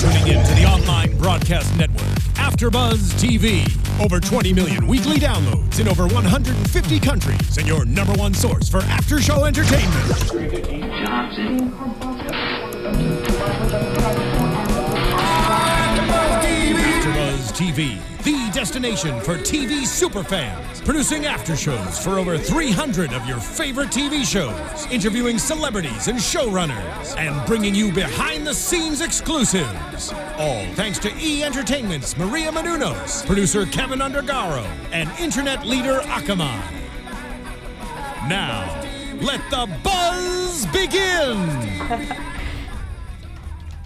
tuning in to the online broadcast network, AFTERBUZZ TV. Over 20 million weekly downloads in over 150 countries, and your number one source for after-show entertainment. AFTERBUZZ TV, the destination for TV superfans, producing after-shows for over 300 of your favorite TV shows, interviewing celebrities and showrunners, and bringing you behind-the-scenes exclusives. All thanks to E! Entertainment's Maria Menounos, producer Kevin Undergaro, and internet leader Akamai. Now, let the buzz begin!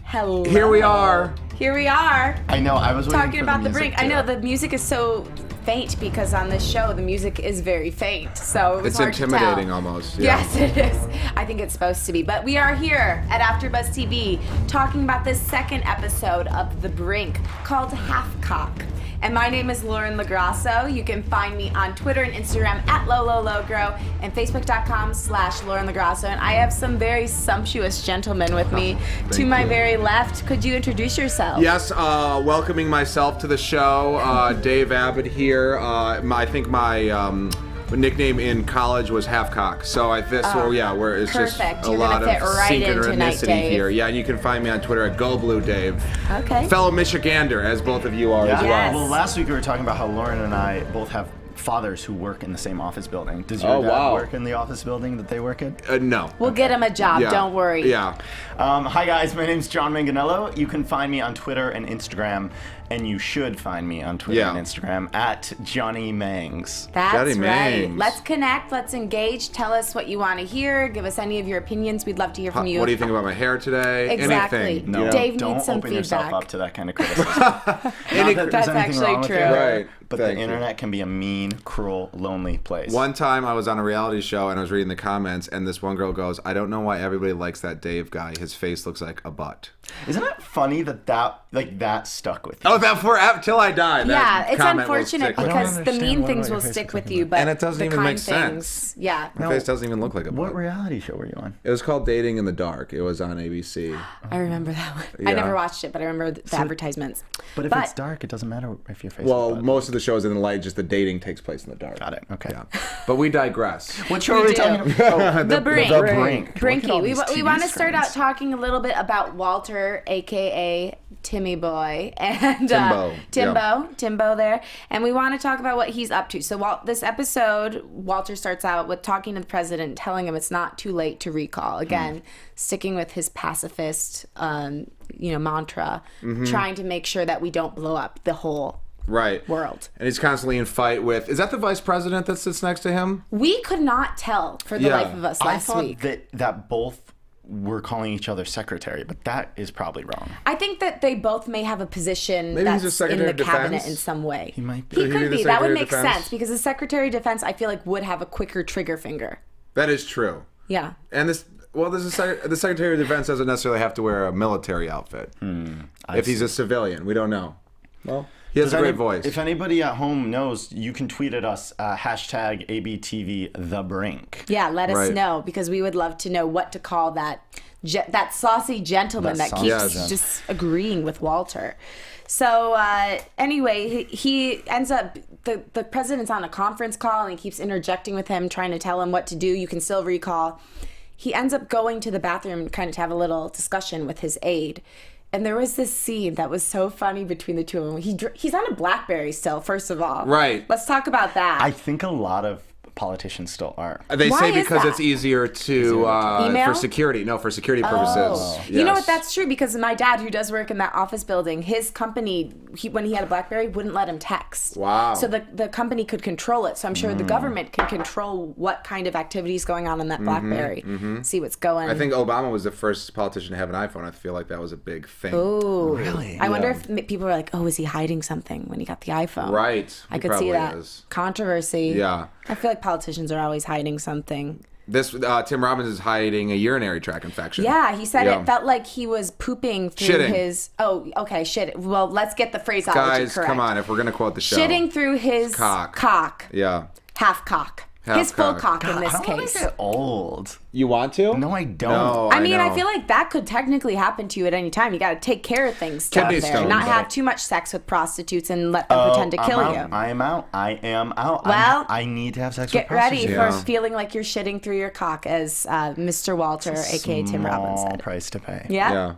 Hello. Here we are. Here we are. I know, I was talking about the Brink. I know the music is so faint because on this show the music is very faint, so it was hard intimidating to tell. almost. Yeah. Yes, it is. I think it's supposed to be. But we are here at AfterBuzz TV talking about this second episode of The Brink called Half Cock. And my name is Lauren Lograsso. You can find me on Twitter and Instagram at LoloLogro and Facebook.com/Lauren Lograsso. And I have some very sumptuous gentlemen with me. To my very left, could you introduce yourself? Yes, welcoming myself to the show. Dave Abed here. I think my nickname in college was Half Cock. So it's perfect. just a You're lot gonna of fit right in tonight, synchronicity Dave. here. Yeah, and you can find me on Twitter at GoBlueDave. Okay. Fellow Michigander, as both of you are as well. Yes. Well, last week we were talking about how Lauren and I both have fathers who work in the same office building. Does your dad work in the office building that they work in? No. We'll get him a job, don't worry. Yeah. Hi guys, my name's Jon Manganello. You can find me on Twitter and Instagram, and you should find me on Twitter and Instagram at Johnny Mangs. That's Johnny right. Mangs. Let's connect. Let's engage. Tell us what you want to hear. Give us any of your opinions. We'd love to hear from you. What do you think about my hair today? Exactly. Anything. No, Dave don't needs some open yourself feedback. up to that kind of criticism. Not that there's That's anything actually wrong with true. your hair, Right. but Thank the you. internet can be a mean, cruel, lonely place. One time I was on a reality show and I was reading the comments, and this one girl goes, "I don't know why everybody likes that Dave guy. His face looks like a butt." Isn't it funny that stuck with you? Oh, that forever till I die. Yeah, that it's comment will unfortunate stick with me. because the understand mean what things your will face stick is with talking you, about. but And it doesn't the even kind make things, sense. yeah. My face doesn't even look like a butt. What reality show were you on? It was called Dating in the Dark. It was on ABC. I remember that one. Yeah. I never watched it, but I remember the advertisements. But if it's dark, it doesn't matter if your face is Well, butt. most of the shows in the light, just the dating takes place in the dark. Got it. Okay. Yeah. But we digress. What show are we do. talking about? Oh, The Brink. The Brink. Brinky. We TV want to start out screens. talking a little bit about Walter, a.k.a. Timmy Boy, and Timbo there. And we want to talk about what he's up to. So this episode, Walter starts out with talking to the president, telling him it's not too late to recall. Again, sticking with his pacifist, mantra, trying to make sure that we don't blow up the whole world. And he's constantly in fight with, is that the vice president that sits next to him? We could not tell for the life of us I last thought week. that both were calling each other secretary, but that is probably wrong. I think that they both may have a position Maybe he's a that's in Secretary the of cabinet Defense? in some way. He might be. He He'd could be the be. That would Secretary of make Defense? sense because the Secretary of Defense, I feel like, would have a quicker trigger finger. That is true. Yeah. And the Secretary of Defense doesn't necessarily have to wear a military outfit. If he's a civilian, we don't know. Well, he has a great voice. If anybody at home knows, you can tweet at us, hashtag #ABTVTheBrink. Yeah, let us Right. know because we would love to know what to call that saucy gentleman that keeps disagreeing with Walter. So anyway, he ends up, the president's on a conference call and he keeps interjecting with him, trying to tell him what to do. You can still recall. He ends up going to the bathroom kind of to have a little discussion with his aide. And there was this scene that was so funny between the two of them. He's on a BlackBerry still, first of all. Right. Let's talk about that. I think a lot of politicians still are. They Why say is because that? it's easier to Email? for security. No, for security purposes. You know Yes. what? That's true because my dad, who does work in that office building, his company, when he had a BlackBerry, wouldn't let him text. Wow. So the company could control it. So I'm sure the government can control what kind of activities going on in that BlackBerry. See what's going. I think Obama was the first politician to have an iPhone. I feel like that was a big thing. Ooh. Really? I wonder if people were like, "Oh, is he hiding something when he got the iPhone?" Right. I He could see probably that is. controversy. Yeah. I feel like politicians are always hiding something. This Tim Robbins is hiding a urinary tract infection. Yeah, he said Yeah. it felt like he was pooping through Shitting. his. Oh, okay, shit. Well, let's get the phraseology Guys, correct. come on. If we're gonna quote the show, Shitting through his Cock. cock. Yeah. Half cock. His full cock in this I don't want case. to get old. You want to? No, I don't. No, I mean, know. I feel like that could technically happen to you at any time. You got to take care of things out Kidney there, stone, not but- have too much sex with prostitutes and let them pretend to kill you. I am out. Well, I need to have sex Get with ready prostitutes. for feeling like you're shitting through your cock, as Mr. Walter, aka Tim Robbins, Small said. price to pay. Yeah.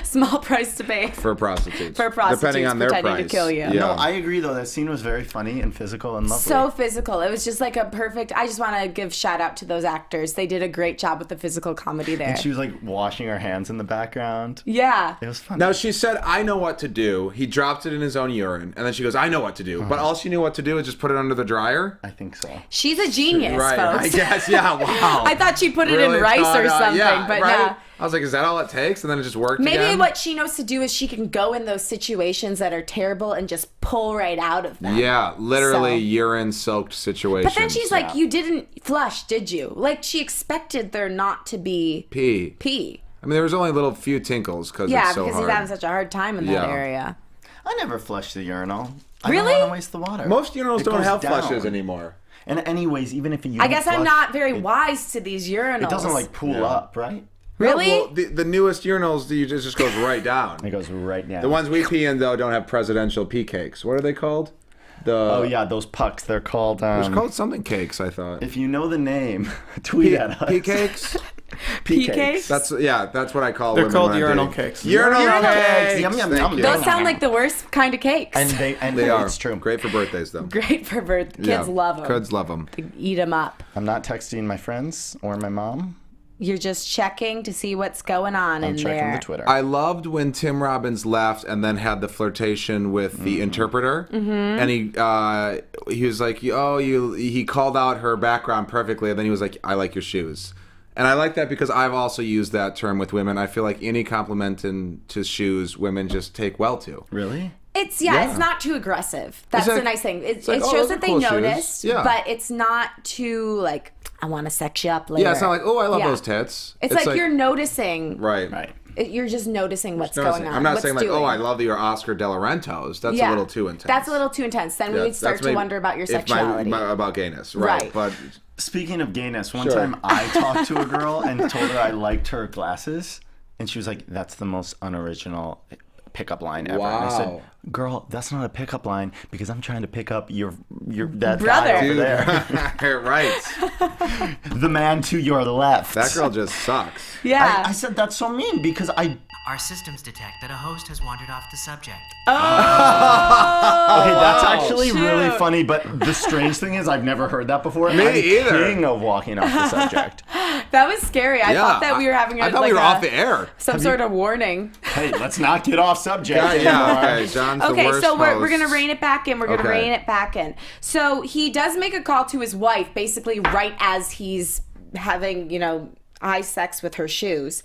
Small price to pay For prostitutes. depending on their pretending price. to kill you. Yeah. No, I agree though. That scene was very funny and physical and lovely. So physical. It was just like a perfect. I just want to give shout out to those actors. They did a great job with the physical comedy there. And she was like washing her hands in the background. Yeah. It was fun. Now she said, I know what to do. He dropped it in his own urine. And then she goes, I know what to do. But all she knew what to do is just put it under the dryer? I think so. She's a genius, Right, folks. I guess. Yeah, wow. I thought she put it Really in rice thought or out- something, yeah, but right? no. I was like, is that all it takes? And then it just worked Maybe again? what she knows to do is she can go in those situations that are terrible and just pull right out of them. Yeah, literally So- urine-soaked situations. But then she's like, you didn't flush, did you? Like, she expected there not to be pee. I mean, there was only a little few tinkles because Yeah, it's so because hard. he's having such a hard time in that Yeah. area. I never flushed the urinal. I Really? don't want to waste the water. Most urinals It don't goes have down. flushes anymore. And anyways, even if you I guess I'm not very wise to these urinals. It doesn't like pool up, right? Really? Well, the newest urinals, it just goes right down. It goes right down. The ones we pee in, though, don't have presidential pee cakes. What are they called? Oh yeah, those pucks. They're called. It's called something cakes, I thought. If you know the name, tweet at us. Pee cakes? Pee cakes? That's what I call They're women called when I'm urinal dating. cakes. Urinal cakes. Yum, yum, Thank yum. you. Those sound like the worst kind of cakes. And They are. It's true. Great for birthdays, though. Great for birth. Kids Yeah. love them. Kids love them. They eat them up. I'm not texting my friends or my mom. You're just checking to see what's going on I'm in checking there. the Twitter. I loved when Tim Robbins left and then had the flirtation with the interpreter, and he was like, he called out her background perfectly, and then he was like, I like your shoes. And I like that because I've also used that term with women. I feel like any compliment to shoes, women just take well to. Really? It's Yeah. it's not too aggressive. That's like- the nice thing. It like, oh, shows those are that they cool shoes. noticed, Yeah. but it's not too like I want to sex you up later. Yeah, it's not like, oh, I love Yeah. those tits. It's like you're noticing. Right. Right. You're just noticing what's Noticing. going on. I'm not what's saying like, doing. oh, I love your Oscar De La Rentos. That's a Yeah. little too intense. That's a little too intense. Then we Yeah, would start that's to maybe- wonder about your if sexuality. about gayness, right? Right. But Speaking of gayness, one Sure. time I talked to a girl and told her I liked her glasses, and she was like, "That's the most unoriginal pickup line ever." And I Wow. said, "Girl, that's not a pickup line because I'm trying to pick up your that Brother. guy over dude, there, right? the man to your left." That girl just sucks. yeah. I said that's so mean because Our systems detect that a host has wandered off the subject. okay, that's actually shoot. really funny. But the strange thing is, I've never heard that before. Me I'm either. King of walking off the subject. That was scary. I thought that we were having I thought we were off the air. some sort of warning. Hey, let's not get off subject. Yeah, okay. John's the Okay, worst so we're host. going to rein it back in. We're going to Okay. rein it back in. So he does make a call to his wife, basically right as he's having, eye sex with her shoes.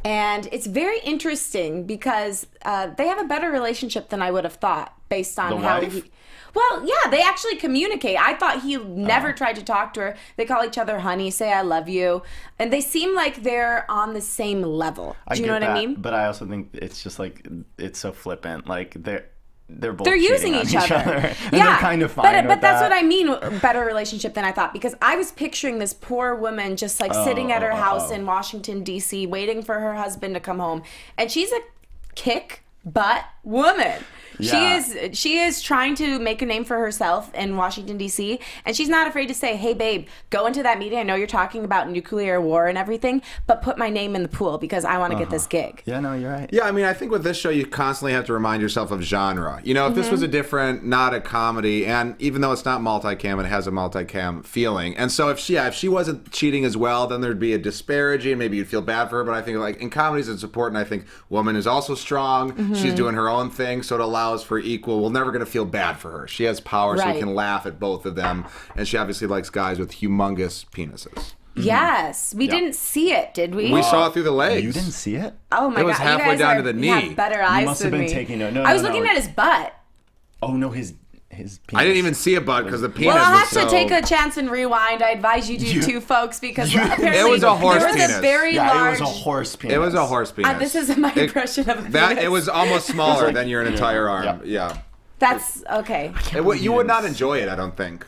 And it's very interesting because they have a better relationship than I would have thought based on The how wife? he... Well, yeah, they actually communicate. I thought he never tried to talk to her. They call each other honey, say I love you. And they seem like they're on the same level. Do you know what I mean? But I also think it's just like it's so flippant. Like they're both They're using cheating on each other. and Yeah, they're kind of fine but that's that. what I mean. Better relationship than I thought, because I was picturing this poor woman just like sitting at her house in Washington D.C. waiting for her husband to come home, and she's a kick butt woman. Yeah. She is trying to make a name for herself in Washington D.C. and she's not afraid to say, "Hey babe, go into that meeting. I know you're talking about nuclear war and everything, but put my name in the pool because I want to get this gig." Yeah, no, you're right. Yeah, I mean, I think with this show, you constantly have to remind yourself of genre. If this was a different, not a comedy, and even though it's not multicam, it has a multicam feeling. And so if she wasn't cheating as well, then there'd be a disparity, and maybe you'd feel bad for her. But I think like in comedies, it's important. I think woman is also strong. She's doing her own thing, so it allows for equal. We're never going to feel bad for her. She has power, so we Right. can laugh at both of them. And she obviously likes guys with humongous penises. Yes, we didn't see it, did we? We saw it through the legs. You didn't see it? Oh my It was god, you halfway guys down are- to the you have knee. better eyes must have than been me. taking note. No, I was no, looking no. at his butt. Oh no, his penis. I didn't even see a butt because the penis Well, I'll was have so... to take a chance and rewind. I advise you do too, folks, because apparently It was a horse there was penis. a very Yeah, large. it was a horse penis. It was a horse penis. This is my impression of a penis. It was almost smaller like- than your entire arm. Yeah. That's okay. You would not enjoy it, I don't think.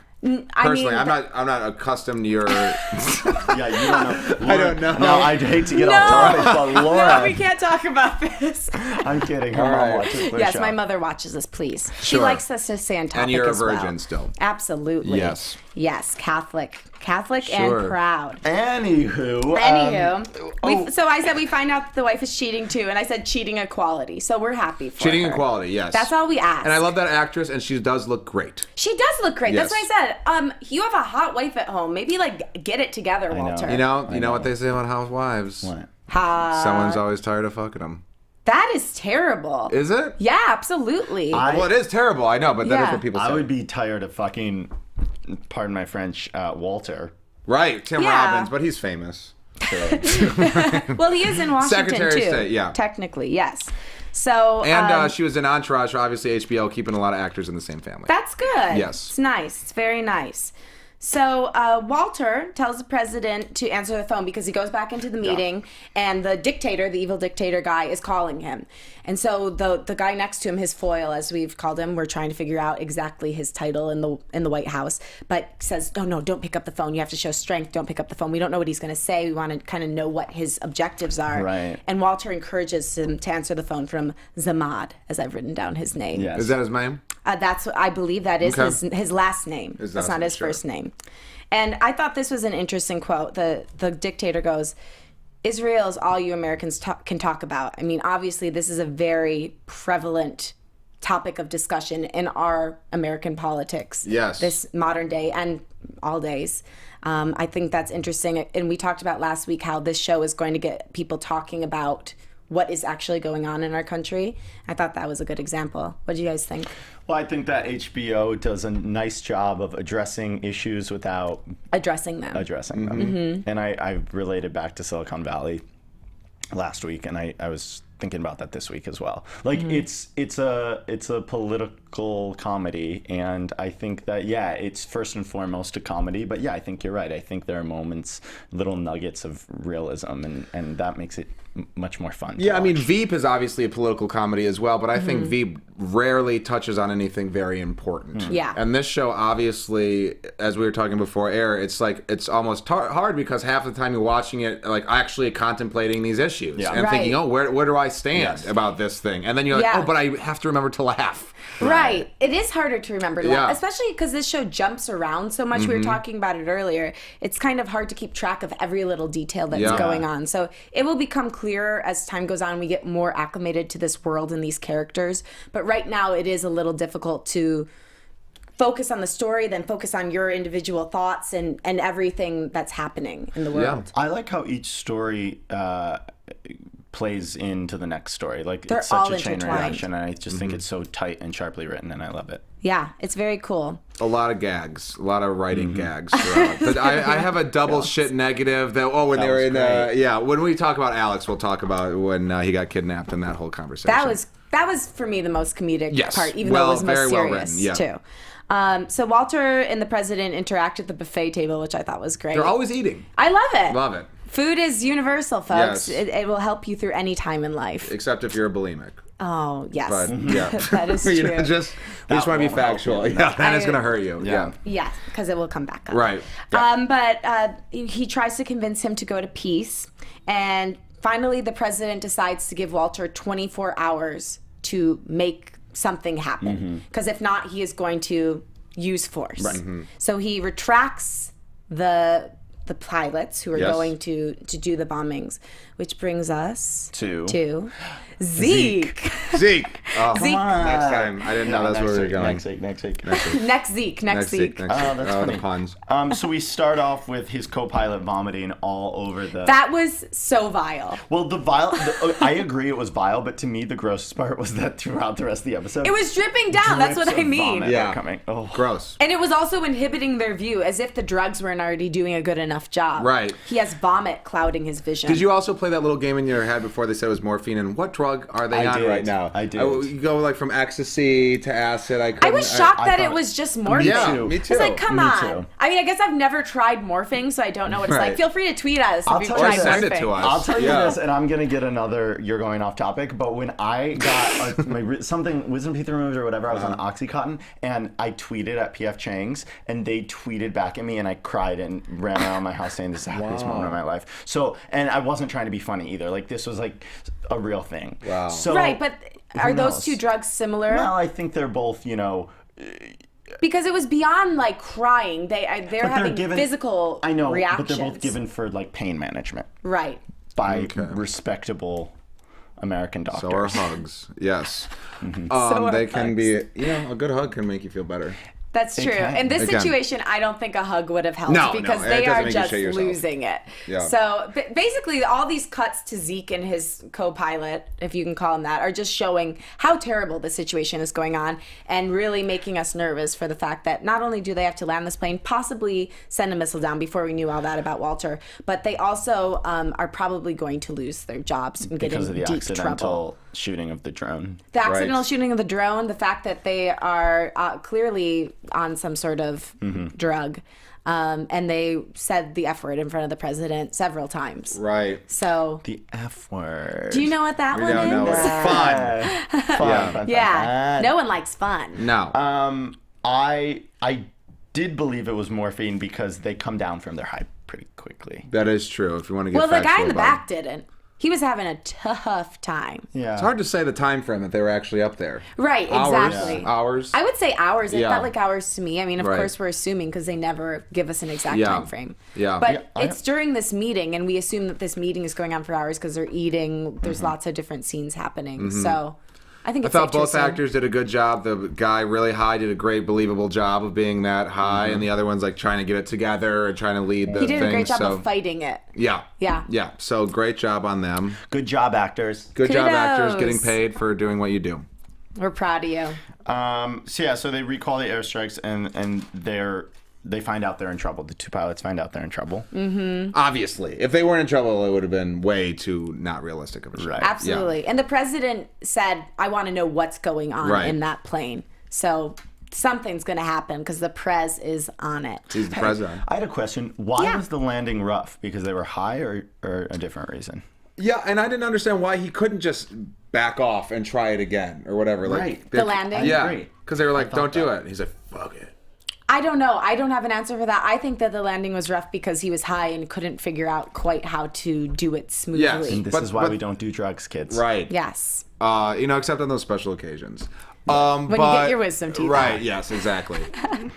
Personally, I'm not accustomed to your. Yeah, you don't know. I don't know. No, I'd hate to get off topic, but Laura. No, we can't talk about this. I'm kidding. Her mom watches the Yes, show. my mother watches this, please. She Sure. likes us to stay on topic. And you're a as well. virgin still. Absolutely. Yes. Yes, Catholic Sure. and proud. Anywho. So I said we find out that the wife is cheating too, and I said cheating equality. So we're happy for Cheating her. equality, yes. That's all we ask. And I love that actress, and she does look great. She does look great. Yes. That's what I said. You have a hot wife at home. Maybe get it together, Walter. You know what they say about housewives? What? Someone's always tired of fucking them. That is terrible. Is it? Yeah, absolutely. Well, it is terrible. I know, but that is what people say. I would be tired of fucking, pardon my French, Walter. Right, Tim Yeah. Robbins, but he's famous. Well, he is in Washington Secretary too. of State, yeah. Technically, yes. So And she was in Entourage, so obviously HBO keeping a lot of actors in the same family. that's good. Yes. It's nice. It's very nice. So Walter tells the president to answer the phone because he goes back into the meeting and the dictator, the evil dictator guy, is calling him. And so the guy next to him, his foil, as we've called him, we're trying to figure out exactly his title in the White House, but says, no, don't pick up the phone. You have to show strength. Don't pick up the phone. We don't know what he's going to say. We want to kind of know what his objectives are. Right. And Walter encourages him to answer the phone from Zamad, as I've written down his name. Yes. Is that his name? That's what I believe that is Okay. his last name. His That's last not name, his sure. first name. And I thought this was an interesting quote. The dictator goes, Israel is all you Americans can talk about. I mean, obviously, this is a very prevalent topic of discussion in our American politics. Yes. This modern day and all days. I think that's interesting. And we talked about last week how this show is going to get people talking about what is actually going on in our country. I thought that was a good example. What do you guys think? Well, I think that HBO does a nice job of addressing issues without Addressing them. And I related back to Silicon Valley last week, and I was thinking about that this week as well. Like it's a political comedy, and I think that it's first and foremost a comedy, but I think you're right. I think there are moments, little nuggets of realism, and that makes it much more fun. Yeah, I mean, Veep is obviously a political comedy as well, but I think Veep rarely touches on anything very important. Yeah. And this show, obviously, as we were talking before air, it's like, it's almost hard because half the time you're watching it, like, actually contemplating these issues and thinking, oh, where do I stand about this thing? And then you're like, oh, but I have to remember to laugh. Right. It is harder to remember to laugh, Yeah. especially because this show jumps around so much. We were talking about it earlier. It's kind of hard to keep track of every little detail that's going on. So it will become clearer as time goes on. We get more acclimated to this world and these characters. But right now it is a little difficult to focus on the story, then focus on your individual thoughts and everything that's happening in the world. I like how each story plays into the next story. Like, They're it's such all a chain intertwined. reaction, and I just think it's so tight and sharply written, and I love it. Yeah, it's very cool. A lot of gags, a lot of writing gags throughout. But I have a double shit negative that when they were in when we talk about Alex, we'll talk about when he got kidnapped and that whole conversation. That was for me the most comedic part, even though it was very most well serious written, too. So Walter and the president interact at the buffet table, which I thought was great. They're always eating. I love it. Love it. Food is universal, folks. Yes. It will help you through any time in life. Except if you're a bulimic. Oh, yes. But That is true. we just want to be factual. Yeah, that is going to hurt you. Yeah. Yeah, because it will come back up. Right. But he tries to convince him to go to peace. And finally, the president decides to give Walter 24 hours to make something happen. Because if not, he is going to use force. Right. So he retracts the pilots who are going to do the bombings, which brings us to Zeke. Zeke. Oh, Zeke. Next time. I didn't know that's where we were going. Next week. Next Zeke. Oh, that's funny. the puns. So we start off with his co-pilot vomiting all over the... That was so vile. Well, I agree it was vile, but to me the grossest part was that throughout the rest of the episode... It was dripping down. That's what I mean. Yeah. Coming. Oh. Gross. And it was also inhibiting their view, as if the drugs weren't already doing a good enough job. Right. He has vomit clouding his vision. Did you also play that little game in your head before they said it was morphine? And what drug are they on right now? I did. you go like from ecstasy to acid. I was shocked that it was just morphine. Yeah, me too. It's like, come on. Too. I mean, I guess I've never tried morphing, so I don't know what it's like. Feel free to tweet at us if you've tried send morphing. it to us. I'll tell you this, and I'm gonna get another. You're going off topic, but when I got my something wisdom teeth removed or whatever, I was on OxyContin, and I tweeted at PF Chang's, and they tweeted back at me, and I cried and ran around my house saying this is the happiest moment of my life. So, and I wasn't trying to be funny either. Like this was like a real thing. Wow. So, Right, but are those two drugs similar? Well, I think they're both, Because it was beyond like crying. They're having physical I know, reactions. but they're both given for like pain management Right. by respectable American doctors. So are hugs. Yes. So they are can hugs. be, a good hug can make you feel better. That's true. can. In this It can. situation, I don't think a hug would have helped No, because it they doesn't are make you just shit yourself. losing it. Yeah. So basically, all these cuts to Zeke and his co-pilot, if you can call him that, are just showing how terrible the situation is going on and really making us nervous for the fact that not only do they have to land this plane, possibly send a missile down before we knew all that about Walter, but they also are probably going to lose their jobs and get because in of the deep accidental trouble. shooting of the drone. The accidental shooting of the drone, the fact that they are clearly on some sort of drug, and they said the F word in front of the president several times. Right. So, The F word. do you know what that We one don't is? know. It's fun. Fun. Yeah, no one likes fun. No. I did believe it was morphine because they come down from their high pretty quickly. That is true. If you want to get Well, the guy factual in the about back didn't. He was having a tough time. Yeah. It's hard to say the time frame that they were actually up there. Right, exactly. Hours. I would say hours. It Yeah. felt like hours to me. I mean, of Right. course, we're assuming because they never give us an exact Yeah. time frame. Yeah. But Yeah, it's during this meeting, and we assume that this meeting is going on for hours because they're eating. There's lots of different scenes happening. So I think I it's thought safe to both assume. actors did a good job. The guy really high did a great, believable job of being that high, and the other one's like trying to get it together and trying to lead the He thing. did a great job so, of fighting it. yeah. Yeah. Yeah. So great job on them. Good job, actors. Good job, actors, Kudos. getting paid for doing what you do. We're proud of you. So they recall the airstrikes and they find out they're in trouble. The two pilots find out they're in trouble. Obviously, if they weren't in trouble, it would have been way too not realistic of a shot. Right. Absolutely. And the president said, I want to know what's going on Right. in that plane. So something's going to happen because the prez is on it. He's the president. I had a question. Why Yeah. was the landing rough? Because they were high or a different reason? Yeah, and I didn't understand why he couldn't just back off and try it again or whatever. Like, Right. The landing? Yeah, agree. because they were like, thought "Don't do that. it." He's like, "Fuck it." I don't know. I don't have an answer for that. I think that the landing was rough because he was high and couldn't figure out quite how to do it smoothly. Yes. And this But- is why but- we don't do drugs, kids. Right. Yes. Except on those special occasions. When you get your wisdom teeth Right, out. yes, exactly.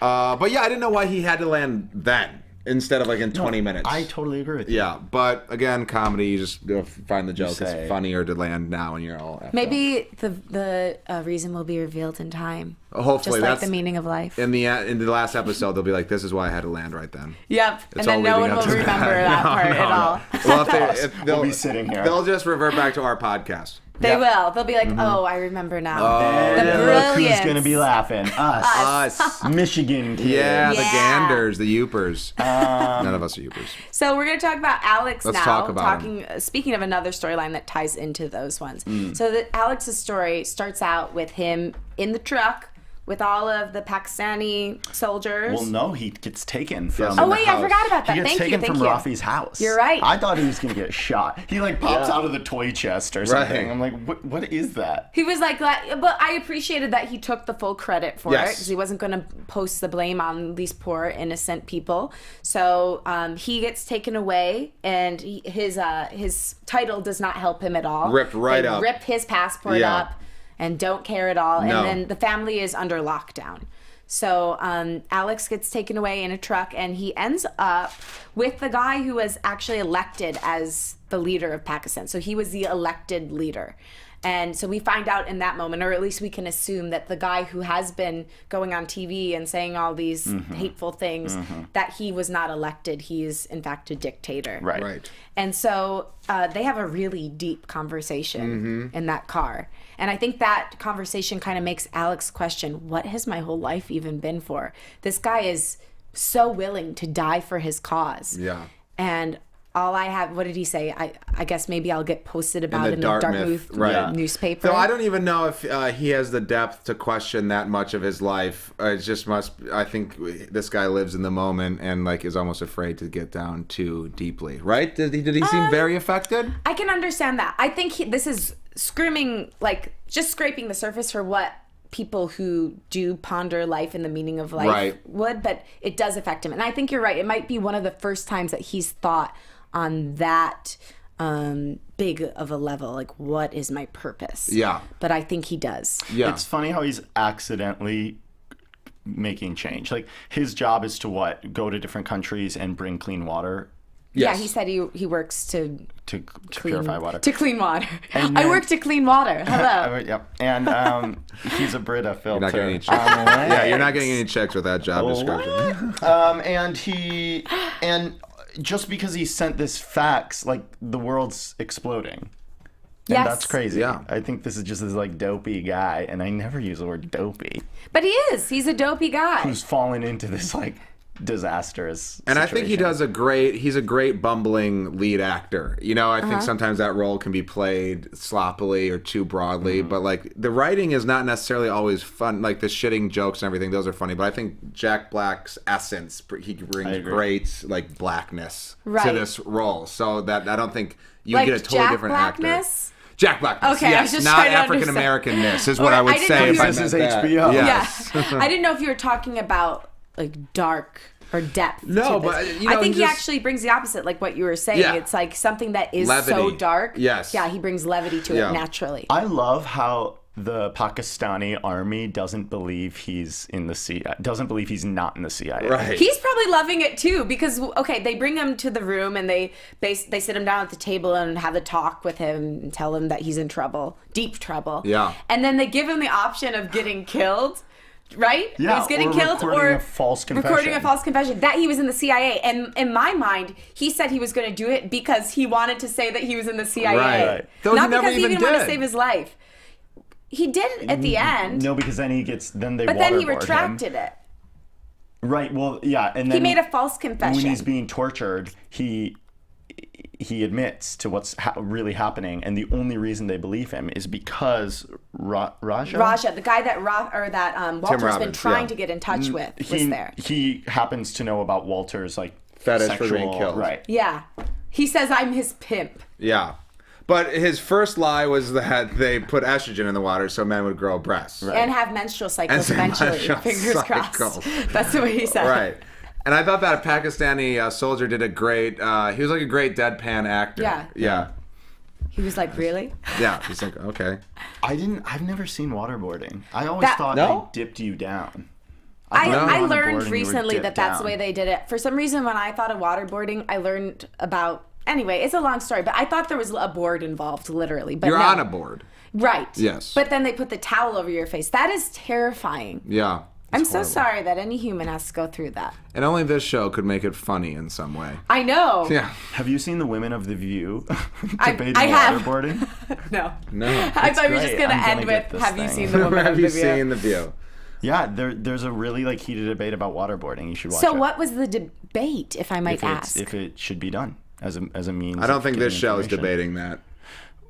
But yeah, I didn't know why he had to land then instead of like in 20 minutes. I totally agree with you. Yeah, but again, comedy, you just find the joke say- is funnier to land now and you're all effed Maybe the reason will be revealed in time. up. Hopefully Just like that's the meaning of life. in the last episode they'll be like, "This is why I had to land right then." Yep. It's And all then no leading one up will to that. remember that part at all. Well, if they'll We'll be sitting here. They'll just revert back to our podcast. They will. They'll be like, oh, I remember now. The Look who's brilliance. going to be laughing. Us. Us. Michigan kids. Yeah, the Yeah. Ganders, the Youpers. None of us are Youpers. So we're going to talk about Alex Let's now. talk about Speaking of another storyline that ties into those ones. Mm. So Alex's story starts out with him in the truck with all of the Pakistani soldiers. Well, no, he gets taken from. Oh in the wait, I house. forgot about that. He gets Thank you. taken Thank from you. Rafi's house. You're right. I thought he was going to get shot. He like pops out of the toy chest or something. Right. I'm like, what is that? He was like, but I appreciated that he took the full credit for it Yes. because he wasn't going to post the blame on these poor innocent people. So he gets taken away, and his title does not help him at all. Ripped right They up. Rip his passport Yeah. up, and don't care at all. No. And then the family is under lockdown. So Alex gets taken away in a truck, and he ends up with the guy who was actually elected as the leader of Pakistan. So he was the elected leader. And so we find out in that moment, or at least we can assume that the guy who has been going on TV and saying all these hateful things, that he was not elected. He is, in fact, a dictator. Right. Right. And so they have a really deep conversation in that car. And I think that conversation kind of makes Alex question, what has my whole life even been for? This guy is so willing to die for his cause. Yeah. And all I have, what did he say? I guess maybe I'll get posted about in the Dartmouth newspaper. So I don't even know if he has the depth to question that much of his life. It just must. I think this guy lives in the moment and like is almost afraid to get down too deeply. Right? Did he seem very affected? I can understand that. I think this is screaming, like just scraping the surface for what people who do ponder life and the meaning of life would, but it does affect him. And I think you're right. It might be one of the first times that he's thought on that big of a level, like what is my purpose? Yeah. But I think he does. Yeah. It's funny how he's accidentally making change. Like his job is to what? Go to different countries and bring clean water. Yes. Yeah, he said he works to purify water. To clean water. I work to clean water. Hello. Yep. And he's a Brita filter. You're not getting any checks. Yeah, you're not getting any checks with that job description. And just because he sent this fax, like the world's exploding. And Yes. that's crazy. Yeah. I think this is just this like dopey guy, and I never use the word dopey, But he is. He's a dopey guy. who's fallen into this like disastrous And I think he situation. he's a great bumbling lead actor. You know, I think sometimes that role can be played sloppily or too broadly, but like the writing is not necessarily always fun. Like the shitting jokes and everything, those are funny. But I think Jack Black's essence, he brings great like blackness to this role. So that I don't think you like get a totally Jack different Blackness? actor. Jack Blackness. Okay, I was yes, just not trying to African Americanness is what Or I would I didn't say. know If you I were- This is meant that. HBO. Yes. Yeah. I didn't know if you were talking about like dark or depth. No, to this. but, you know, I think he just- actually brings the opposite, like what you were saying. Yeah. It's like something that is Levity. so dark. Yes. Yeah, he brings levity to Yeah. it naturally. I love how the Pakistani army doesn't believe he's in the CIA. Doesn't believe he's not in the CIA. Right. He's probably loving it too because okay, they bring him to the room and they sit him down at the table and have a talk with him and tell him that he's in trouble, deep trouble. Yeah. And then they give him the option of getting killed. Right? Yeah, He's getting or killed recording a false confession. Recording a false confession. That he was in the CIA. And in my mind, he said he was going to do it because he wanted to say that he was in the CIA. Right. Though Not he never because he even even wanted to did. save his life. He did it at the end. No, because then they But then he waterboard retracted him. it. Right. Well, yeah, and then He made a false confession. when he's being tortured, he admits to what's really happening, and the only reason they believe him is because Raja, the guy that Walter's been Robbins, trying yeah. to get in touch with, was there. He happens to know about Walter's like Fetish sexual, for being killed. Right. Yeah. He says, I'm his pimp. Yeah. But his first lie was that they put estrogen in the water so men would grow breasts. Right. And have menstrual cycles And eventually. menstrual Fingers cycles. crossed. That's the way he said it. Right. And I thought that a Pakistani soldier did a great, he was like a great deadpan actor. Yeah. Yeah. He was like, really? Yeah. He's like, okay. I've never seen waterboarding. I always thought No? they dipped you down. I waterboarding, learned you were recently dipped that that's the down. way they did it. For some reason, when I thought of waterboarding, I learned about... Anyway, it's a long story, but I thought there was a board involved, literally. But You're no. on a board. Right. Yes. But then they put the towel over your face. That is terrifying. Yeah. I'm so sorry that any human has to go through that. And only this show could make it funny in some way. I know. Yeah. Have you seen the Women of the View debating I have. waterboarding? No. No. I thought we were just great. going to I'm end gonna get with, this have you thing. seen the woman Have of you the view? seen The View? Yeah, there's a really like heated debate about waterboarding. You should watch it. So what was the debate, if I might ask? If it should be done as a means. I don't of think this getting show is information. debating that.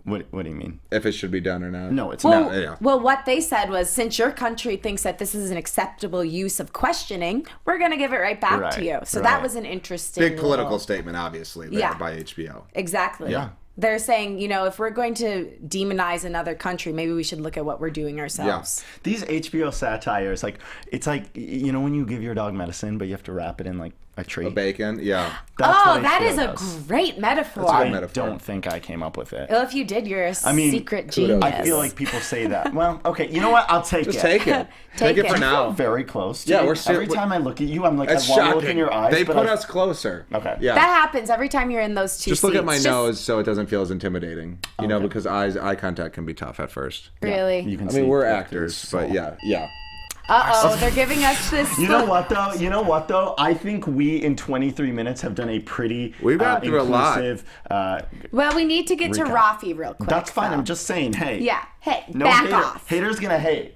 What do you mean? If it should be done or not. No, it's Well, not. Yeah. well, what they said was, since your country thinks that this is an acceptable use of questioning, we're going to give it right back to Right, you. So that right. was an interesting Big political little- statement, obviously, there Yeah. by HBO. Exactly. Yeah. They're saying, if we're going to demonize another country, maybe we should look at what we're doing ourselves. These HBO satires, it's like when you give your dog medicine, but you have to wrap it in like a treat. Bacon, yeah. That's Oh, what that HBO is a does. great metaphor. That's a I good metaphor. don't think I came up with it. Well, if you did, you're a mean, secret kudos. genius. I feel like people say that. Well, okay, you know what? I'll take Just it. take it. Take Take it it. for You now. Very close. To Yeah, it. we're every time I look at you, I'm like, It's I want to shocking. look in your eyes. They but put I- us closer. Okay. Yeah. That happens every time you're in those two Just look at my seats. nose so it doesn't feel as intimidating. You know, because eye contact can be tough at first. Really? You can I see mean, we're like, actors, there's but soul. yeah. They're giving us this. You know what though? I think we in 23 minutes have done a pretty We've got through a lot. Well, we need to get to Rafi real quick. That's fine. though. I'm just saying, hey. Yeah. Hey, No back off. Haters gonna hate.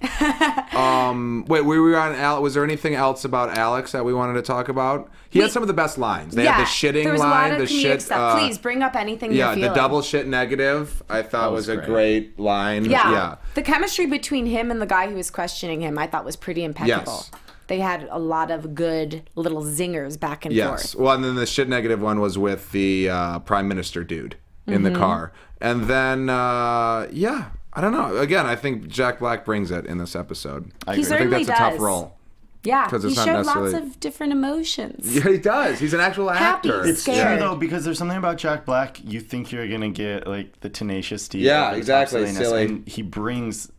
Wait, we were on was there anything else about Alex that we wanted to talk about? He had some of the best lines. They had the shitting there was line, a lot of the comedic shit stuff. Please bring up anything you're feeling. the double shit negative I thought was a great line. Yeah. The chemistry between him and the guy who was questioning him I thought was pretty impeccable. Yes. They had a lot of good little zingers back and Yes. forth. Well, and then the shit negative one was with the Prime Minister dude in the car. And then, I don't know. Again, I think Jack Black brings it in this episode. He certainly I think that's a tough does. role. Yeah, Because he it's not showed necessarily- lots of different emotions. Yeah, he does. He's an actual Happy, actor. It's scared. true though, because there's something about Jack Black. You think you're gonna get like the Tenacious D. Yeah, over the exactly, top silliness, silly. And he brings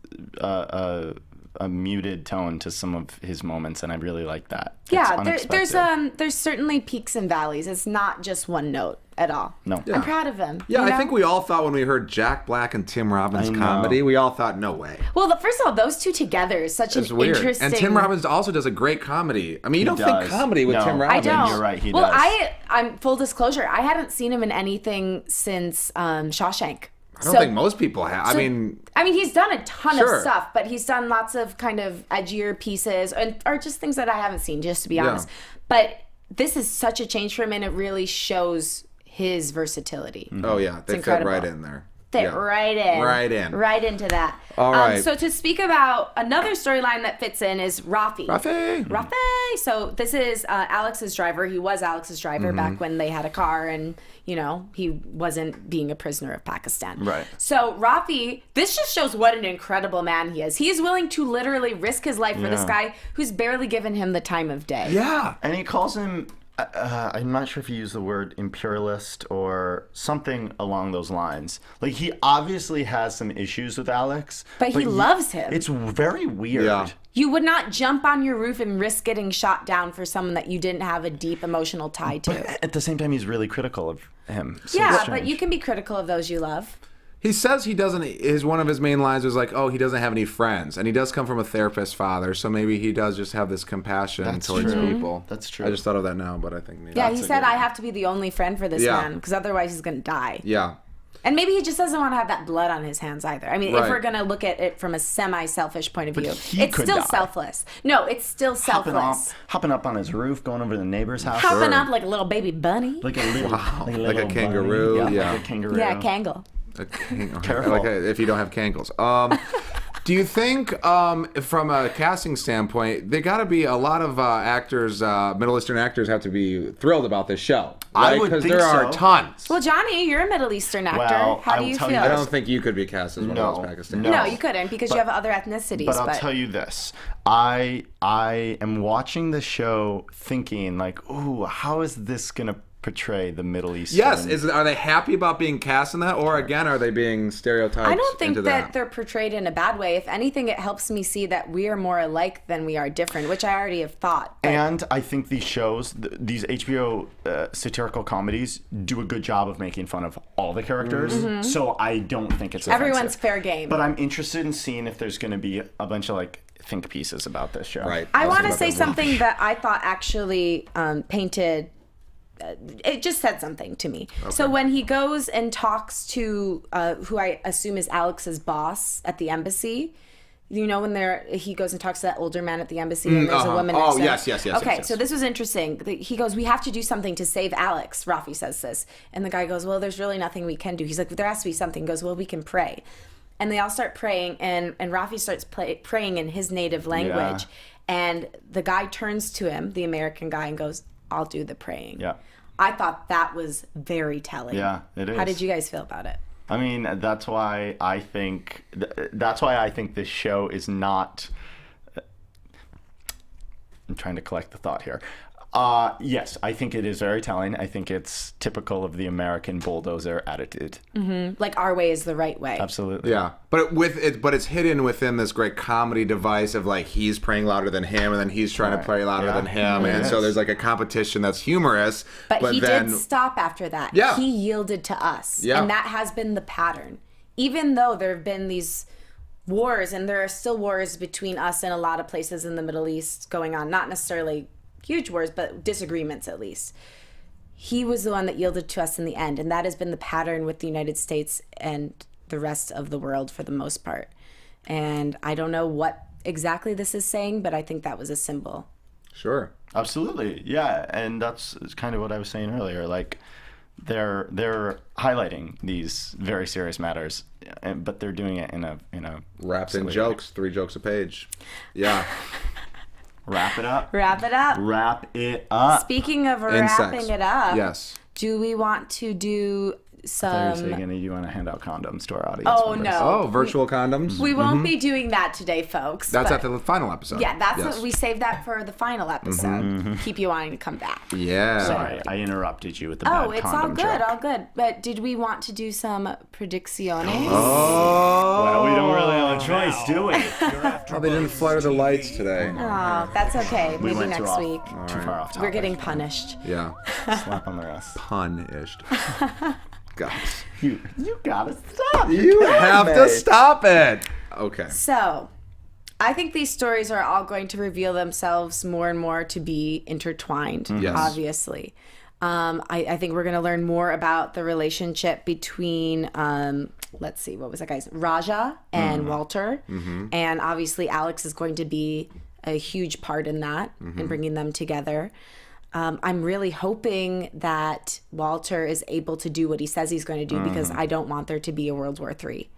a muted tone to some of his moments, and I really like that. It's Yeah, unexpected. there's certainly peaks and valleys. It's not just one note at all. No. I'm proud of him. Yeah, you I know? think we all thought when we heard Jack Black and Tim Robbins I know. comedy, we all thought, no way. Well, first of all, those two together is such It's an weird. interesting. And Tim Robbins also does a great comedy. I mean, you don't think does. comedy with No. Tim I Robbins. don't. You're right, he well, does. I'm full disclosure. I hadn't seen him in anything since Shawshank. I don't think most people have. I mean, he's done a ton Sure. of stuff, but he's done lots of kind of edgier pieces, or just things that I haven't seen, just to be honest. But this is such a change for him, and it really shows his versatility. oh yeah, they fit incredible. right in there. Fit Yeah. right in. Right in. Right into that. All right. So to speak about another storyline that fits in is Rafi. Rafi. So this is Alex's driver. He was Alex's driver Mm-hmm. back when they had a car and, he wasn't being a prisoner of Pakistan. Right. So Rafi, this just shows what an incredible man he is. He is willing to literally risk his life for this guy who's barely given him the time of day. Yeah. And he calls him, I'm not sure if he used the word imperialist or something along those lines. Like, he obviously has some issues with Alex. But he loves him. It's very weird. Yeah. You would not jump on your roof and risk getting shot down for someone that you didn't have a deep emotional tie to. But at the same time, he's really critical of him. So Yeah, it's but strange. you can be critical of those you love. He says he doesn't. One of his main lines was like, "Oh, he doesn't have any friends," and he does come from a therapist father, so maybe he does just have this compassion That's towards true. people. That's true. I just thought of that now, but I think maybe Yeah, that's he a said, good I one. have to be the only friend for this Yeah. man, because otherwise he's going to die. Yeah. And maybe he just doesn't want to have that blood on his hands either. I mean, if Right. we're going to look at it from a semi-selfish point of But view, he it's could still die. selfless. No, it's still selfless. Hopping up on his roof, going over to the neighbor's house. Hopping Sure. up like a little baby bunny. Like a little, like a, Like a little kangaroo, bunny. yeah. Like a kangaroo. Yeah, Kangle. Careful. Like if you don't have Kangles. Do you think, from a casting standpoint, there got to be a lot of actors, Middle Eastern actors, have to be thrilled about this show? I Right? would Because think there are so. tons. Well, Johnny, you're a Middle Eastern actor. Well, How I do will you tell feel? you I this. don't think you could be cast as one No, of those Pakistanis. No, you couldn't because you have other ethnicities. But I'll tell you this. I am watching the show thinking like, ooh, how is this going to portray the Middle Eastern? Yes, are they happy about being cast in that, or again, are they being stereotyped? I don't think into that they're portrayed in a bad way. If anything, it helps me see that we are more alike than we are different, which I already have thought. But And I think these shows, these HBO satirical comedies, do a good job of making fun of all the characters. So I don't think it's offensive. everyone's fair game. But I'm interested in seeing if there's going to be a bunch of like think pieces about this show. Right. I was want to about say that. something that I thought actually painted. It just said something to me. So when he goes and talks to who I assume is Alex's boss at the embassy, when he goes and talks to that older man at the embassy and there's a woman next to him. yes. Okay, yes. so this was interesting. He goes, we have to do something to save Alex. Rafi says this. And the guy goes, well, there's really nothing we can do. He's like, there has to be something. He goes, well, we can pray. And they all start praying, and Rafi starts praying in his native language. Yeah. And the guy turns to him, the American guy, and goes, I'll do the praying. Yeah. I thought that was very telling. Yeah, it is. How did you guys feel about it? I mean, that's why I think this show is not. I'm trying to collect the thought here. Yes, I think it is very telling. I think it's typical of the American bulldozer attitude. Like our way is the right way. Absolutely. Yeah, but it's hidden within this great comedy device of like he's praying louder than him, and then he's trying to pray louder than him, and so there's like a competition that's humorous. But he then, did stop after that. Yeah. He yielded to us. Yeah. And that has been the pattern. Even though there have been these wars, and there are still wars between us and a lot of places in the Middle East going on. Not necessarily huge wars, but disagreements at least. He was the one that yielded to us in the end, and that has been the pattern with the United States and the rest of the world for the most part. And I don't know what exactly this is saying, but I think that was a symbol. Sure. Absolutely. Yeah, and that's kind of what I was saying earlier. Like, they're highlighting these very serious matters, but they're doing it in a wrapped in jokes, 3 jokes a page. Yeah. Wrap it up. Wrap it up. Wrap it up. Speaking of Insects. wrapping it up, Yes. do we want to do some... You want to hand out condoms to our audience Oh, members. no. Oh, virtual condoms? We won't be doing that today, folks. That's but at the final episode. yeah, that's Yes. what we saved that for the final episode. Keep you wanting to come back. Yeah. Sorry, I interrupted you with the bad Oh, it's all condom good, joke. all good. But did we want to do some predicciones? Oh. Well, we don't really have a choice, do we? Oh, they didn't flutter the lights today. Oh, that's okay. We Maybe went next week. Too far off topic. We're getting punished. Yeah. Slap on the wrist. Punished. Guys. You gotta stop. You have to stop it. Okay. So, I think these stories are all going to reveal themselves more and more to be intertwined, Yes. obviously. I think we're going to learn more about the relationship between, let's see, what was that guy's? Raja and Walter. And obviously, Alex is going to be a huge part in that and bringing them together. I'm really hoping that Walter is able to do what he says he's going to do because I don't want there to be a World War III.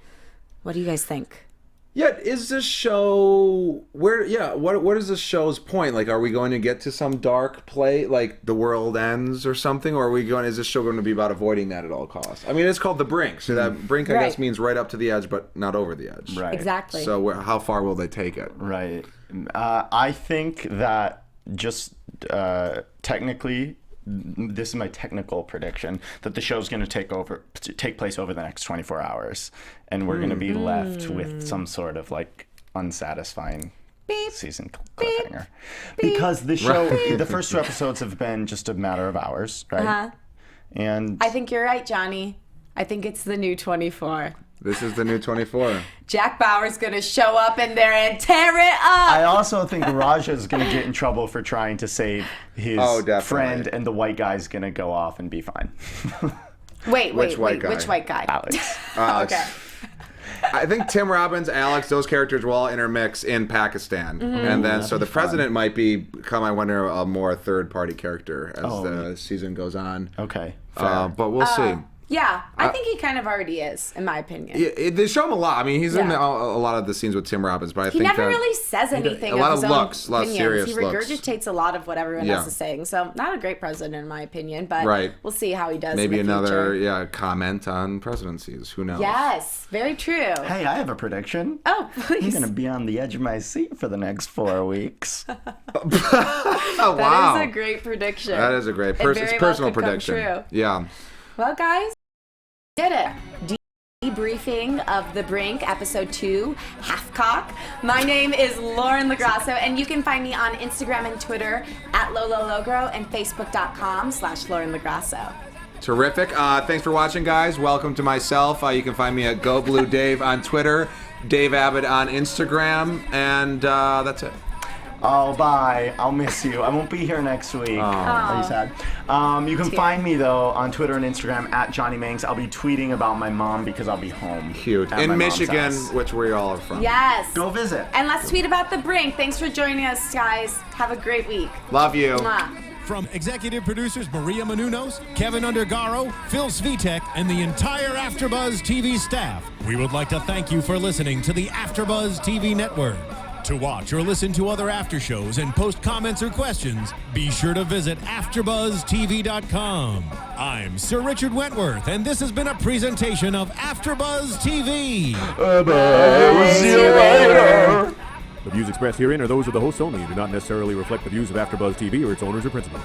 What do you guys think? Yeah, is this show what is this show's point? Like, are we going to get to some dark play, like the world ends or something, or is this show going to be about avoiding that at all costs? I mean, it's called the Brink, so that Brink, I guess, means right up to the edge, but not over the edge. Right. Exactly. So how far will they take it? Right. I think that just technically, this is my technical prediction, that the show's going to take place over the next 24 hours, and we're going to be left with some sort of like unsatisfying season cliffhanger. Because the show, the first 2 episodes have been just a matter of hours, right? And I think you're right, Johnny. I think it's the new 24. This is the new 24. Jack Bauer's going to show up in there and tear it up. I also think Raja's going to get in trouble for trying to save his friend, and the white guy's going to go off and be fine. Wait, Which white guy? Alex. Okay. I think Tim Robbins, Alex, those characters will all intermix in Pakistan. And then, so the president might become, I wonder, a more third-party character as the season goes on. Okay. But we'll see. Yeah, I think he kind of already is, in my opinion. They show him a lot. I mean, he's in a lot of the scenes with Tim Robbins, but I think he never really says anything. A lot of of his looks, own a lot of opinions. serious He looks. regurgitates a lot of what everyone else is saying. So, not a great president, in my opinion, but we'll see how he does. Maybe in the another future. comment on presidencies. Who knows? Yes, very true. Hey, I have a prediction. Oh, please. I'm going to be on the edge of my seat for the next 4 weeks. Oh, wow. That is a great prediction. That is a great it's personal prediction. True. Yeah. Well, guys, did it. Debriefing of The Brink, episode 2, Halfcock. My name is Lauren Lograsso, and you can find me on Instagram and Twitter at LoloLogro and Facebook.com/Lauren Lograsso. Terrific. Thanks for watching, guys. Welcome to myself. You can find me at GoBlueDave on Twitter, Dave Abed on Instagram, and that's it. Oh, bye. I'll miss you. I won't be here next week. Are you sad? You can find me, though, on Twitter and Instagram at Johnny Mangs. I'll be tweeting about my mom because I'll be home. Cute. at my In mom's Michigan, house. which we all are from. Yes. Go visit. And let's tweet about The Brink. Thanks for joining us, guys. Have a great week. Love you. Mwah. From executive producers Maria Menounos, Kevin Undergaro, Phil Svitek, and the entire AfterBuzz TV staff, we would like to thank you for listening to the AfterBuzz TV network. To watch or listen to other after shows and post comments or questions, be sure to visit AfterBuzzTV.com. I'm Sir Richard Wentworth, and this has been a presentation of AfterBuzz TV. We'll see you later. The views expressed herein are those of the hosts only and do not necessarily reflect the views of AfterBuzz TV or its owners or principals.